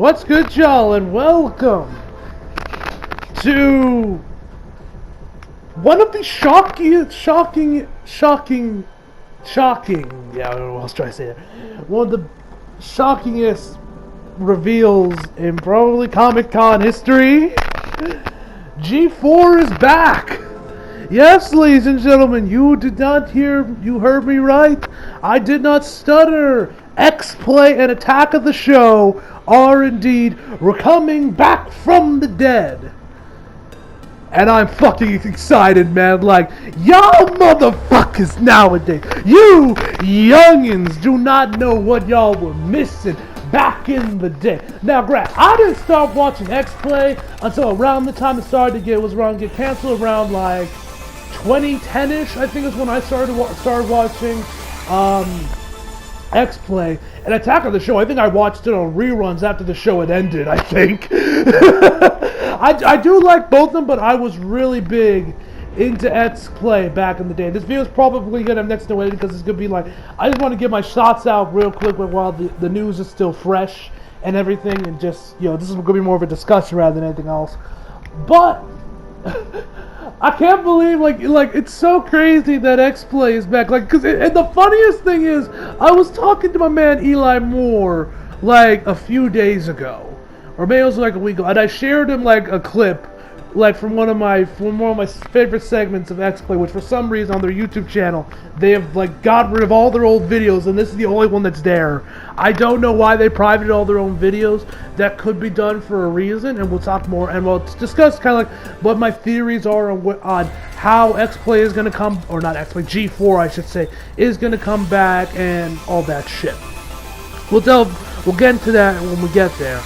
What's good, y'all, and welcome to one of the shocking, yeah, I don't know what I was trying to say there. One of the shockingest reveals in probably Comic-Con history. G4 is back! Yes, ladies and gentlemen, you heard me right. I did not stutter. X-Play and Attack of the Show are indeed coming back from the dead. And I'm fucking excited, man. Like, y'all motherfuckers nowadays, you youngins do not know what y'all were missing back in the day. Now, Grant, I didn't start watching X-Play until around the time it started to get canceled around like 2010-ish, I think is when I started watching X-Play. And Attack of the Show, I think I watched it on reruns after the show had ended, I think. I do like both of them, but I was really big into X-Play back in the day. This video is probably going to have next to it because it's going to be like, I just want to get my shots out real quick while the news is still fresh and everything, and just, you know, this is going to be more of a discussion rather than anything else. But I can't believe, like it's so crazy that X-Play is back. Like, and the funniest thing is, I was talking to my man Eli Moore like a few days ago, or maybe it was like a week ago, and I shared him like a clip, like from one of my favorite segments of X-Play, which for some reason on their YouTube channel they have like got rid of all their old videos, and this is the only one that's there. I don't know why they privated all their own videos. That could be done for a reason, and we'll talk more, and we'll discuss kind of like what my theories are on how X-Play is going to come, or not X-Play, G4 I should say, is going to come back and all that shit. We'll get into that when we get there.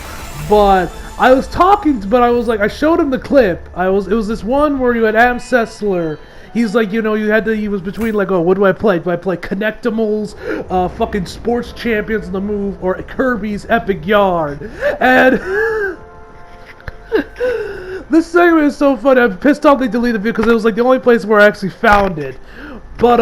But I was I showed him the clip. It was this one where you had Adam Sessler. He's like, you know, he was between like, oh, what do I play? Do I play Connectimals, fucking Sports Champions on the Move, or Kirby's Epic Yarn? And this segment is so funny. I'm pissed off they deleted it because it was like the only place where I actually found it. But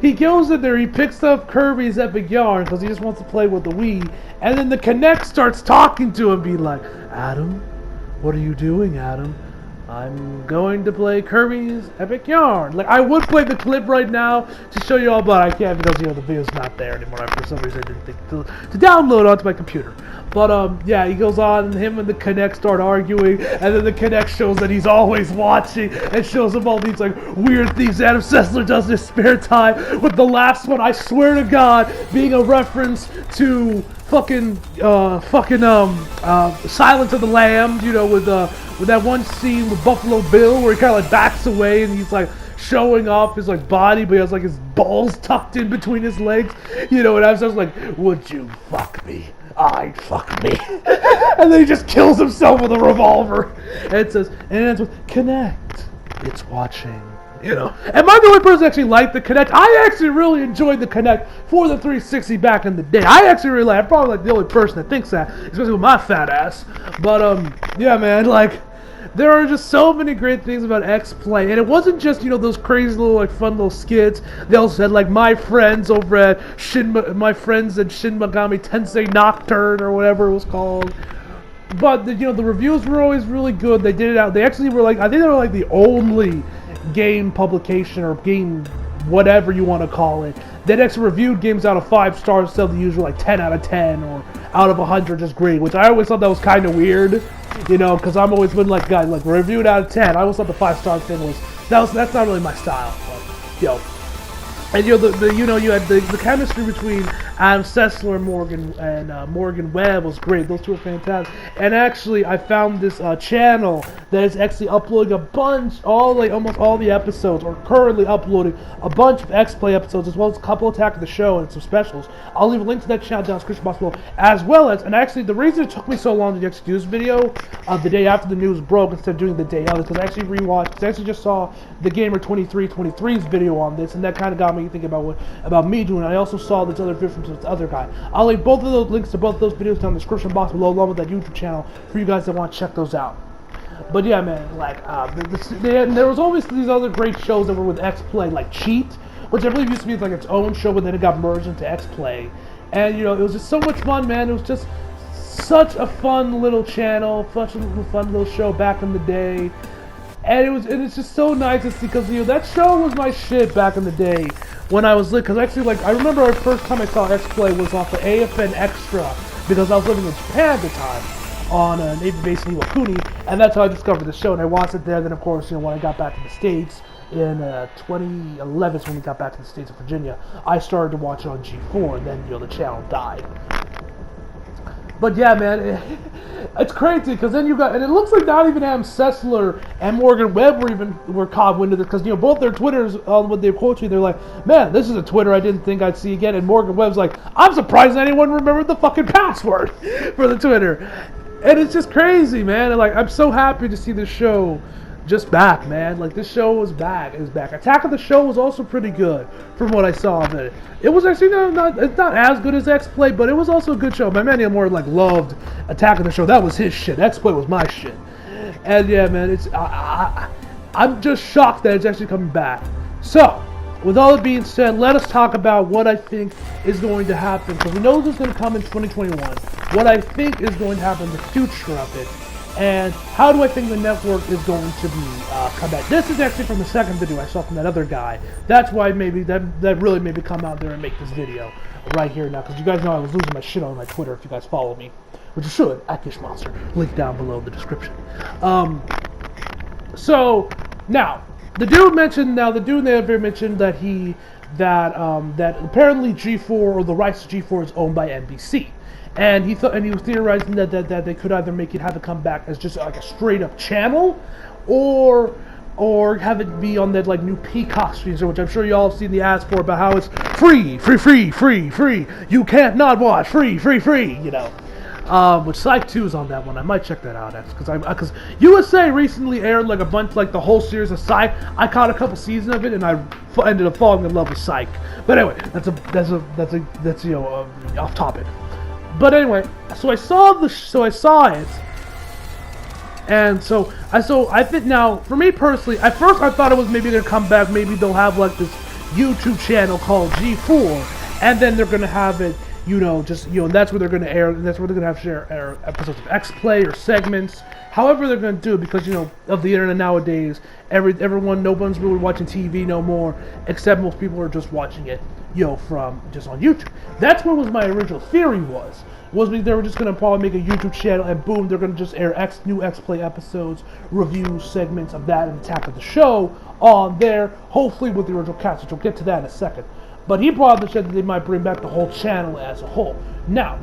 he goes in there, he picks up Kirby's Epic Yarn because he just wants to play with the Wii, and then the Kinect starts talking to him, being like, Adam, what are you doing, Adam? I'm going to play Kirby's Epic Yarn. Like, I would play the clip right now to show you all, but I can't because, you know, the video's not there anymore. For some reason I didn't think to download onto my computer. But, yeah, he goes on, and him and the Kinect start arguing, and then the Kinect shows that he's always watching, and shows him all these, like, weird things Adam Sessler does in his spare time, with the last one, I swear to God, being a reference to fucking Silence of the Lambs, you know, with that one scene with Buffalo Bill where he kind of like backs away and he's like showing off his like body, but he has like his balls tucked in between his legs, you know, and I was just like, would you fuck me? I'd fuck me. And then he just kills himself with a revolver. And it ends with, Kinect, it's watching. You know, am I the only person that actually liked the Kinect? I actually really enjoyed the Kinect for the 360 back in the day. I actually really liked it. I'm probably like the only person that thinks that, especially with my fat ass. But, yeah, man, like, there are just so many great things about X-Play. And it wasn't just, you know, those crazy little, like, fun little skits. They also had, like, my friends over at Shin Megami Tensei Nocturne, or whatever it was called. But, you know, the reviews were always really good. They did it out. They actually were, like, I think they were, like, the only game publication or game whatever you want to call it that actually reviewed games out of 5 stars instead of the usual like 10 out of 10 or out of 100 just great, which I always thought that was kind of weird, you know, because I'm always been like, guys, like reviewed out of 10. I always thought the 5-star thing that's not really my style, but yo. And you know, you had the chemistry between Adam Sessler and Morgan Webb was great. Those two are fantastic. And actually, I found this channel that is actually uploading almost all the episodes, or currently uploading a bunch of X-Play episodes, as well as a couple Attack of the Show and some specials. I'll leave a link to that channel down in the description box below, as well as, and actually, the reason it took me so long to actually do this video the day after the news broke instead of doing the day of, is because I actually rewatched, because I actually just saw the Gamer2323's video on this, and that kind of got me thinking about me doing it. I also saw this other video from this other guy. I'll leave both of those links to both of those videos down in the description box below, along with that YouTube channel for you guys that want to check those out. But yeah, man, like there was always these other great shows that were with X-Play, like Cheat, which I believe used to be like its own show, but then it got merged into X-Play, and you know, it was just so much fun, man. It was just such a fun little channel, such a fun little show back in the day. And it's just so nice to see, because that show was my shit back in the day when I was lit. Because actually, like, I remember the first time I saw X-Play was off of AFN Extra, because I was living in Japan at the time on a Navy base in Iwakuni, and that's how I discovered the show. And I watched it there. Then, of course, when I got back to the States in 2011, when we got back to the States of Virginia, I started to watch it on G4, and then the channel died. But yeah, man, it's crazy, because then you got, and it looks like not even Adam Sessler and Morgan Webb were caught wind of this, because both their Twitters, when they quote you, they're like, man, this is a Twitter I didn't think I'd see again. And Morgan Webb's like, I'm surprised anyone remembered the fucking password for the Twitter. And it's just crazy, man. And like, I'm so happy to see this show just back, man. Like, this show was back. It was back. Attack of the Show was also pretty good from what I saw of it. It was actually it's not as good as X-Play, but it was also a good show. My man Neil like loved Attack of the Show. That was his shit. X-Play was my shit. And yeah, man, it's I'm just shocked that it's actually coming back. So, with all that being said, let us talk about what I think is going to happen, because we know this is going to come in 2021. What I think is going to happen in the future of it. And how do I think the network is going to be come back? This is actually from the second video I saw from that other guy. That's why maybe that really made me come out there and make this video right here now. Because you guys know I was losing my shit on my Twitter if you guys follow me. Which you should, at Gishmonster. Link down below in the description. So, now, the dude mentioned that apparently G4, or the rights to G4, is owned by NBC. And he was theorizing that they could either have it come back as just like a straight up channel, or have it be on that like new Peacock stream, which I'm sure you all have seen the ads for, about how it's free. You can't not watch free. Which Psych 2 is on that one. I might check that out because USA recently aired like a bunch, like the whole series of Psych. I caught a couple seasons of it, and I ended up falling in love with Psych. But anyway, that's off topic. But anyway, so I saw it, and so I think now, for me personally, at first I thought it was maybe gonna come back, maybe they'll have like this YouTube channel called G4, and then they're gonna have it, and that's where they're gonna air, and that's where they're gonna have air episodes of X-Play or segments, however they're gonna do it, because of the internet nowadays, no one's really watching TV no more, except most people are just watching it from just on YouTube. That's what was my original theory was they were just going to probably make a YouTube channel, and boom, they're going to just air new X-Play episodes, reviews, segments of that, and Attack of the Show on there, hopefully with the original cast, which we'll get to that in a second. But he probably said that they might bring back the whole channel as a whole. Now,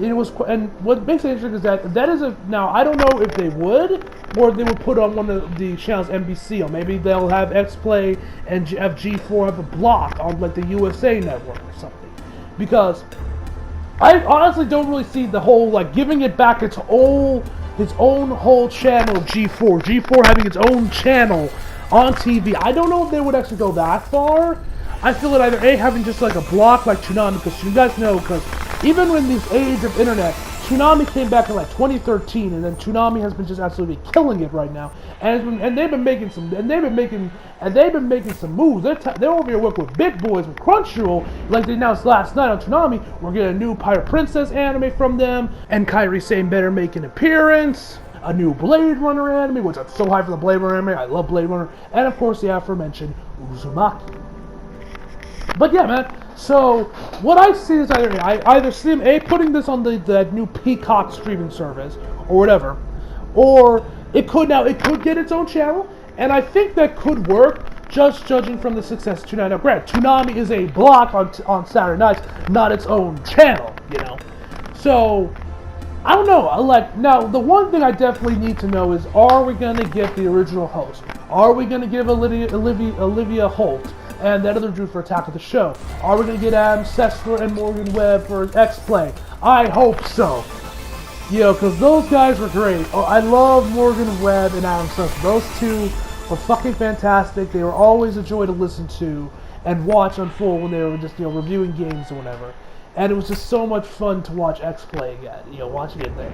it was, and what makes it interesting is that is now I don't know if they would, or if they would put on one of the channels NBC, or maybe they'll have X-Play and have G4 have a block on like the USA network or something, because I honestly don't really see the whole like giving it back its own whole channel of G4 having its own channel on TV. I don't know if they would actually go that far. I feel that either having just like a block like Toonami, because you guys know, because even in this age of internet, Toonami came back in like 2013, and then Toonami has been just absolutely killing it right now, and they've been making some moves. They're over here working with big boys with Crunchyroll, like they announced last night on Toonami. We're getting a new Pirate Princess anime from them, and Kairi Sane better make an appearance. A new Blade Runner anime, which I'm so hyped for the Blade Runner anime. I love Blade Runner, and of course the aforementioned Uzumaki. But yeah, man. So what I see is I either see them putting this on the new Peacock streaming service or whatever, or it could get its own channel, and I think that could work, just judging from the success of Toonami. Now, granted, Toonami is a block on Saturday nights, not its own channel, So I don't know. Now the one thing I definitely need to know is, are we gonna get the original host? Are we gonna give Olivia Holt and that other dude for Attack of the Show? Are we going to get Adam Sessler and Morgan Webb for X-Play? I hope so. Because those guys were great. Oh, I love Morgan Webb and Adam Sessler. Those two were fucking fantastic. They were always a joy to listen to and watch unfold when they were just, reviewing games or whatever. And it was just so much fun to watch X-Play again, watching it there.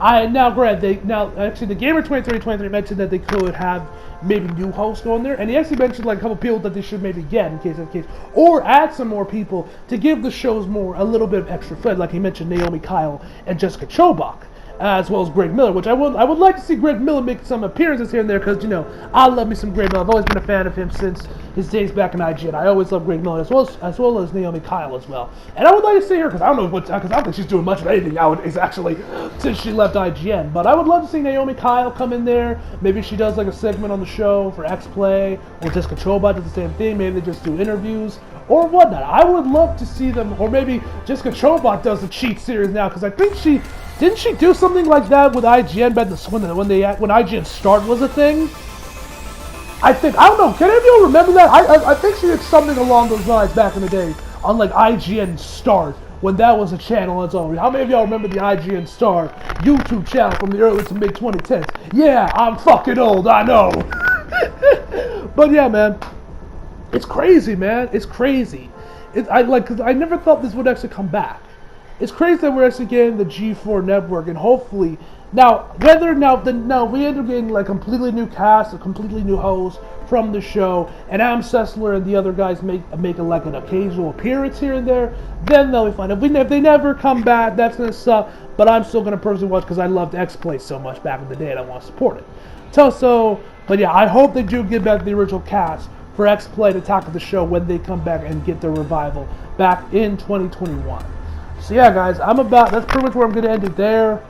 Now, granted, actually, the Gamer 2323 mentioned that they could have maybe new hosts going there, and he actually mentioned like a couple people that they should maybe get in case that's the case, or add some more people to give the shows a little bit of extra flair. Like he mentioned, Naomi Kyle and Jessica Chobot, as well as Greg Miller, which I would like to see Greg Miller make some appearances here and there, because, you know, I love me some Greg Miller. I've always been a fan of him since his days back in IGN. I always love Greg Miller, as well as Naomi Kyle as well. And I would like to see her, because I don't think she's doing much of anything nowadays, actually, since she left IGN. But I would love to see Naomi Kyle come in there. Maybe she does like a segment on the show for X-Play, or Jessica Chobot does the same thing. Maybe they just do interviews or whatnot. I would love to see them, or maybe Jessica Chobot does the cheat series now, because I think didn't she do something like that with IGN back when IGN Start was a thing? I don't know. Can any of you remember that? I think she did something along those lines back in the day on like IGN Start when that was a channel on its own. How many of y'all remember the IGN Start YouTube channel from the early to mid 2010s? Yeah, I'm fucking old. I know. But yeah, man, it's crazy, man. It's crazy. Cause I never thought this would actually come back. It's crazy that we're actually getting the G4 network, and hopefully we end up getting like a completely new cast, a completely new host from the show, and Adam Sessler and the other guys make like an occasional appearance here and there. Then they'll be fine. If they never come back, that's gonna suck. But I'm still gonna personally watch because I loved X-Play so much back in the day, and I want to support it. But yeah, I hope they do get back the original cast for X-Play to tackle the show when they come back and get their revival back in 2021. So yeah, guys, that's pretty much where I'm going to end it there.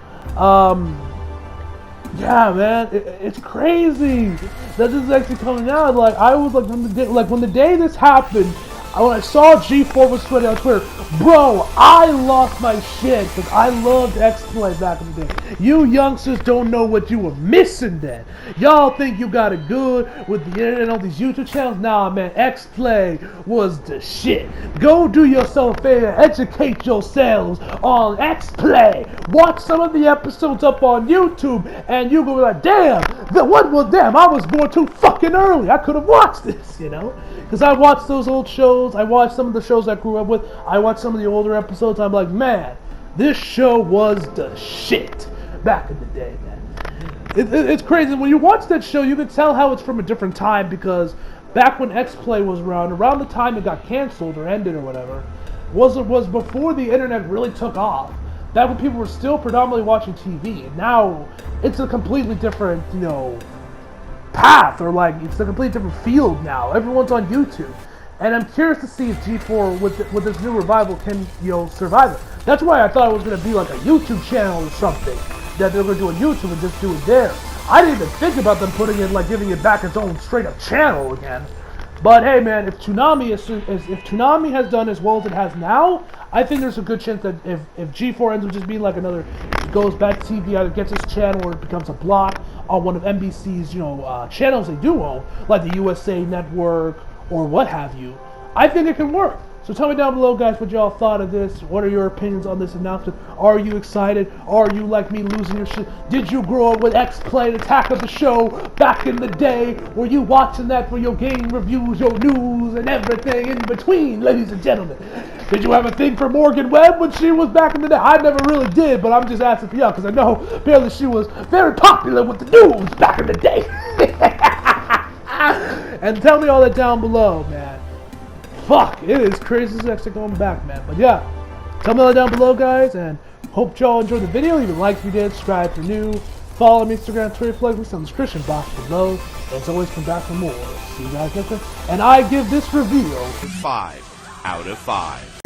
Yeah, man, it's crazy that this is actually coming out. Like, I was like, when the day this happened, when I saw G4 was tweeting on Twitter, bro, I lost my shit because I loved X-Play back in the day. You youngsters don't know what you were missing then. Y'all think you got it good with the internet and all these YouTube channels? Nah, man, X-Play was the shit. Go do yourself a favor, educate yourselves on X-Play. Watch some of the episodes up on YouTube, and you go like, damn, I was born too fucking early. I could have watched this, you know? Because I watched those old shows. I watched some of the shows I grew up with. I watched some of the older episodes. I'm like, man, this show was the shit back in the day, man. It's crazy. When you watch that show, you can tell how it's from a different time, because back when X-Play was around the time it got canceled or ended or whatever, was before the internet really took off. Back when people were still predominantly watching TV. And now it's a completely different, path, or like it's a completely different field now. Everyone's on YouTube, and I'm curious to see if G4 with this new revival can survive it. That's why I thought it was going to be like a YouTube channel or something that they're going to do on YouTube and just do it there. I didn't even think about them putting it, like, giving it back its own straight up channel again. But hey, man, if Toonami has done as well as it has now, I think there's a good chance that if G4 ends up just being like another, goes back to TV, either gets its channel or it becomes a block on one of NBC's, channels they do own, like the USA Network or what have you, I think it can work. So tell me down below, guys, what y'all thought of this. What are your opinions on this announcement? Are you excited? Are you like me, losing your shit? Did you grow up with X-Play, Attack of the Show back in the day? Were you watching that for your game reviews, your news, and everything in between, ladies and gentlemen? Did you have a thing for Morgan Webb when she was back in the day? I never really did, but I'm just asking for y'all because I know apparently she was very popular with the news back in the day. And tell me all that down below, man. Fuck, it is crazy as actually going back, man. But yeah, tell me all that down below, guys, and hope y'all enjoyed the video. Leave a like if you did, subscribe if you're new, follow me on Instagram, Twitter, flag links in the description box below. As always, come back for more. See you guys next time. And I give this review 5 out of 5.